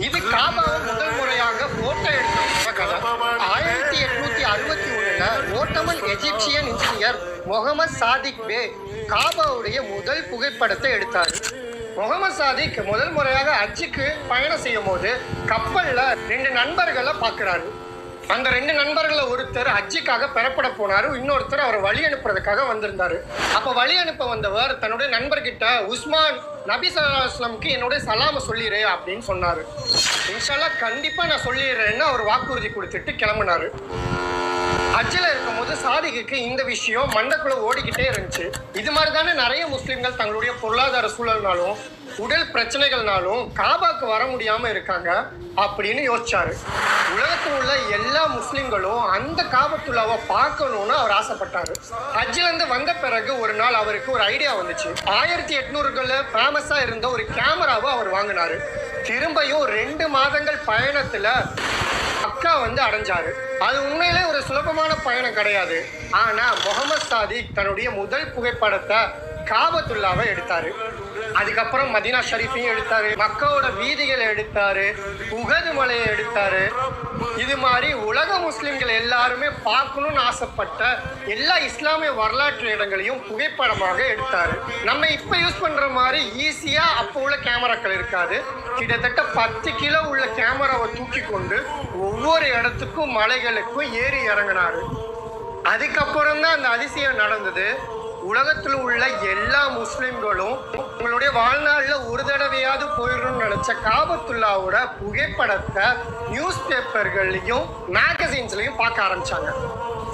இது காபாவை முதல் முறையாக போட்டோ எடுத்த கதை. 1861 Ottoman Egyptian engineer Muhammad Sadiq Bey காபாவுடைய முதல் புகைப்படத்தை எடுத்தார். முகமது சாதிக் முதல் முறையாக ஹஜ்ஜுக்கு பயணம் செய்யும் போது கப்பல்ல 2 நண்பர்களை பார்க்கிறாரு. அந்த 2 நண்பர்களை ஒருத்தர் ஹஜ்ஜுக்காக பெறப்பட போனாரு, இன்னொருத்தர் அவரை வழி அனுப்புறதுக்காக வந்திருந்தாரு. அப்ப வழி அனுப்ப வந்தவர் தன்னுடைய நண்பர்கிட்ட உஸ்மான் நபி ஸல்லல்லாஹு அலைஹி வஸல்லம் என்னுடைய சலாம சொல்லிடு அப்படின்னு சொன்னாரு. இன்ஷா அல்லாஹ் கண்டிப்பா நான் சொல்லிடுறேன்னு அவர் வாக்குறுதி கொடுத்துட்டு கிளம்பினாரு. ஹஜ்ஜில் இருக்கும்போது சாதிக்கு இந்த விஷயம் மண்டக்குள்ள ஓடிக்கிட்டே இருந்துச்சு. இது மாதிரி தானே நிறைய முஸ்லிம்கள் தங்களுடைய பொருளாதார சூழல்னாலும் உடல் பிரச்சனைகள்னாலும் காபாக்கு வர முடியாம இருக்காங்க அப்படின்னு யோசிச்சாரு. உலகத்தில் உள்ள எல்லா முஸ்லிம்களும் அந்த காபத்துல்லாவை பார்க்கணும்னு அவர் ஆசைப்பட்டாரு. ஹஜ்ஜில இருந்து வந்த பிறகு ஒரு நாள் அவருக்கு ஒரு ஐடியா வந்துச்சு. 1800களில் ஃபேமஸா இருந்த ஒரு கேமராவை அவர் வாங்கினாரு. திரும்பியும் 2 மாதங்கள் பயணத்துல மக்கா அடைஞ்சாரு. அது உண்மையிலே ஒரு சுலபமான பயணம் கிடையாது. ஆனா முகமது சாதிக் தன்னுடைய முதல் புகைப்படத்தை காபத்துல்லாவை எடுத்தாரு. அதுக்கப்புறம் மதீனா ஷரீஃபையும் எடுத்தாரு, மக்காவோட வீதிகளை எடுத்தாரு, உஹது மலையை எடுத்தாரு. இது மாதிரி உலக முஸ்லிம்கள் எல்லாருமே பார்க்கணும்னு ஆசைப்பட்ட எல்லா இஸ்லாமிய வரலாற்று இடங்களையும் புகைப்படமாக எடுத்தாரு. நம்ம இப்ப யூஸ் பண்ற மாதிரி ஈஸியா அப்போ உள்ள கேமராக்கள் இருக்காது. கிட்டத்தட்ட 10 கிலோ உள்ள கேமராவை தூக்கி கொண்டு ஒவ்வொரு இடத்துக்கும் மலைகளுக்கும் ஏறி இறங்கினாரு. அதுக்கப்புறம் தான் அந்த அதிசயம் நடந்தது. உலகத்தில் உள்ள எல்லா முஸ்லிம்களும் உங்களுடைய வாழ்நாளில் ஒரு தடவையாவது போயிடணும்னு நினைச்ச காபத்துல்லாவோட புகைப்படத்தை நியூஸ் பேப்பர்கள்லையும் மேகசின்ஸ்லையும் பார்க்க ஆரம்பிச்சாங்க.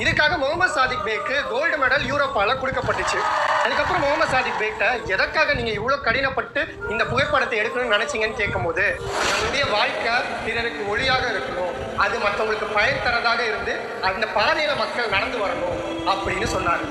இதுக்காக முகமது சாதிக் பேக்கு கோல்டு மெடல் யூரோப்பால கொடுக்கப்பட்டுச்சு. அதுக்கப்புறம் முகமது சாதிக் பேக்கிட்ட எதற்காக நீங்க இவ்வளவு கடினப்பட்டு இந்த புகைப்படத்தை எடுக்கணும்னு நினைச்சீங்கன்னு கேட்கும்போது, நம்மளுடைய வாழ்க்கை பிறருக்கு ஒளியாக இருக்கணும், அது மற்றவங்களுக்கு பயன் தரதாக இருந்து அந்த பாதையில மக்கள் நடந்து வரணும் அப்படின்னு சொன்னாரு.